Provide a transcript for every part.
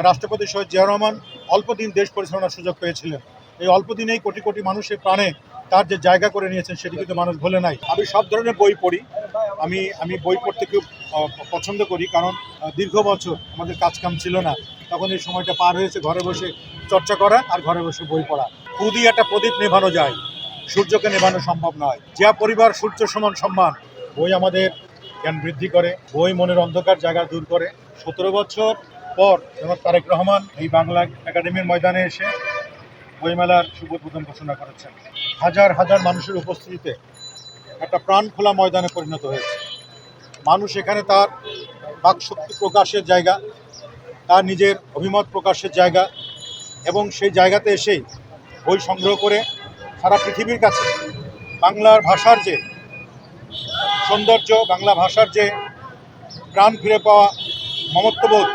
রাষ্ট্রপতি শহীদ জিয়া রহমান অল্প দিন দেশ পরিচালনার সুযোগ পেয়েছিলেন। এই অল্প দিনেই কোটি কোটি মানুষের প্রাণে তার যে জায়গা করে নিয়েছেন সেটি কিন্তু মানুষ ভোলে নাই। আমি সব ধরনের বই পড়ি। আমি বই পড়তে খুব পছন্দ করি, কারণ দীর্ঘ বছর আমাদের কাজকাম ছিল না, তখন এই সময়টা পার হয়েছে ঘরে বসে চর্চা করা আর ঘরে বসে বই পড়া। খুদই একটা প্রদীপ নেভানো যায়, সূর্যকে নেভানো সম্ভব নয়। জিয়া পরিবার সূর্য সমান সম্মান। বই আমাদের জ্ঞান বৃদ্ধি করে, বই মনের অন্ধকার জায়গা দূর করে। 17 বছর পর জনাব তারেক রহমান এই বাংলা একাডেমির ময়দানে এসে বইমেলার শুভ উদ্বোধন ঘোষণা করেছেন। হাজার হাজার মানুষের উপস্থিতিতে একটা প্রাণ খোলা ময়দানে পরিণত হয়েছে। মানুষ এখানে তার বাকশক্তি প্রকাশের জায়গা, তার নিজের অভিমত প্রকাশের জায়গা, এবং সেই জায়গাতে এসেই বই সংগ্রহ করে সারা পৃথিবীর কাছে বাংলার ভাষার যে সৌন্দর্য, বাংলা ভাষার যে প্রাণ ফিরে পাওয়া মমত্ববোধ,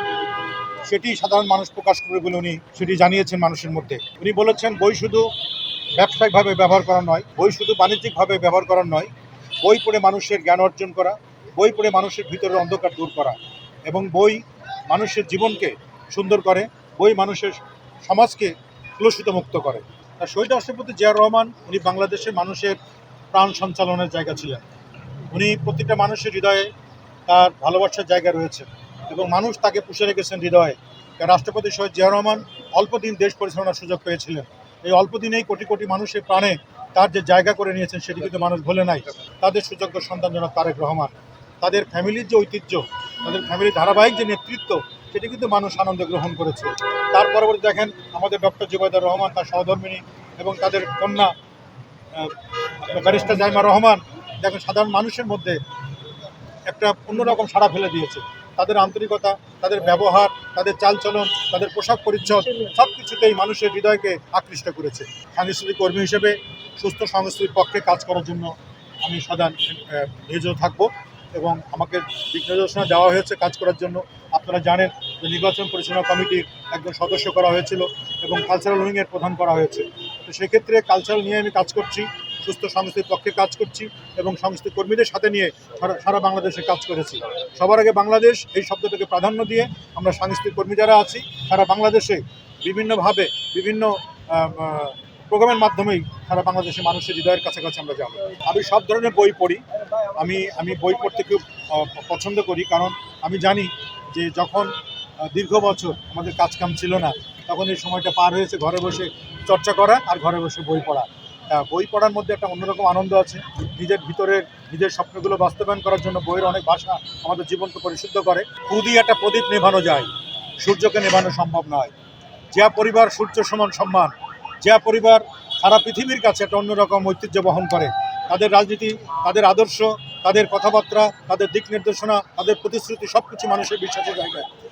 সেটি সাধারণ মানুষ প্রকাশ করবে বলে উনি সেটি জানিয়েছেন মানুষের মধ্যে। উনি বলেছেন বই শুধু ব্যবসায়িকভাবে ব্যবহার করা নয়, বই শুধু বাণিজ্যিকভাবে ব্যবহার করার নয়, বই পড়ে মানুষের জ্ঞান অর্জন করা, বই পড়ে মানুষের ভিতরের অন্ধকার দূর করা, এবং বই মানুষের জীবনকে সুন্দর করে, বই মানুষের সমাজকে কলুষিত মুক্ত করে। আর শহীদ রাষ্ট্রপতি জিয়া রহমান উনি বাংলাদেশের মানুষের প্রাণ সঞ্চালনের জায়গা ছিলেন। উনি প্রতিটা মানুষের হৃদয়ে তার ভালোবাসার জায়গা রয়েছে এবং মানুষ তাকে পুষে রেখেছেন হৃদয়ে। রাষ্ট্রপতি শহীদ জিয়া রহমান অল্প দিন দেশ পরিচালনার সুযোগ পেয়েছিলেন। এই অল্প দিনেই কোটি কোটি মানুষের প্রাণে তার যে জায়গা করে নিয়েছেন সেটি কিন্তু মানুষ ভোলে নাই। তাদের সুযোগ্য সন্তান জনাব তারেক রহমান, তাদের ফ্যামিলির যে ঐতিহ্য, তাদের ফ্যামিলির ধারাবাহিক যে নেতৃত্ব, সেটি কিন্তু মানুষ আনন্দে গ্রহণ করেছে। তার পরবর্তী দেখেন আমাদের ডক্টর জুবাইদুর রহমান, তার সহধর্মিণী এবং তাদের কন্যা ব্যারিস্টার জাইমা রহমান, দেখেন সাধারণ মানুষের মধ্যে একটা অন্যরকম সাড়া ফেলে দিয়েছে। তাদের আন্তরিকতা, তাদের ব্যবহার, তাদের চালচলন, তাদের পোশাক পরিচ্ছদ সব কিছুতেই মানুষের হৃদয়কে আকৃষ্ট করেছে। সাংস্কৃতিক কর্মী হিসেবে সুস্থ সংস্কৃতির পক্ষে কাজ করার জন্য আমি সদা নিয়োজিত থাকব এবং আমাকে দিক নির্দেশনা দেওয়া হয়েছে কাজ করার জন্য। আপনারা জানেন যে নির্বাচন পরিচালনা কমিটির একজন সদস্য করা হয়েছিল এবং কালচারাল উইংয়ের প্রধান করা হয়েছে। তো সেক্ষেত্রে কালচারাল নিয়ে আমি কাজ করছি, সুস্থ সংস্কৃতির পক্ষে কাজ করছি এবং সংস্কৃতি কর্মীদের সাথে নিয়ে সারা বাংলাদেশে কাজ করেছি। সবার আগে বাংলাদেশ এই শব্দটাকে প্রাধান্য দিয়ে আমরা সাংস্কৃতিক কর্মী যারা আছি সারা বাংলাদেশে বিভিন্নভাবে বিভিন্ন প্রোগ্রামের মাধ্যমেই সারা বাংলাদেশে মানুষের হৃদয়ের কাছাকাছি আমরা যাব। আমি সব ধরনের বই পড়ি। আমি বই পড়তে খুব পছন্দ করি, কারণ আমি জানি যে যখন দীর্ঘ বছর আমাদের কাজকাম ছিল না, তখন এই সময়টা পার হয়েছে ঘরে বসে চর্চা করা আর ঘরে বসে বই পড়া। বই পড়ার মধ্যে একটা অন্যরকম আনন্দ আছে। নিজের ভিতরের নিজের স্বপ্নগুলো বাস্তবায়ন করার জন্য বইয়ের অনেক ভাষা আমাদের জীবনকে পরিশুদ্ধ করে। খুদই একটা প্রদীপ নেভানো যায়, সূর্যকে নেভানো সম্ভব নয়। জিয়া পরিবার সূর্য সমান সম্মান। জিয়া পরিবার সারা পৃথিবীর কাছে একটা অন্যরকম ঐতিহ্য বহন করে। তাদের রাজনীতি, তাদের আদর্শ, তাদের কথাবার্তা, তাদের দিক নির্দেশনা, তাদের প্রতিশ্রুতি সব কিছু মানুষের বিশ্বাসের জায়গায়।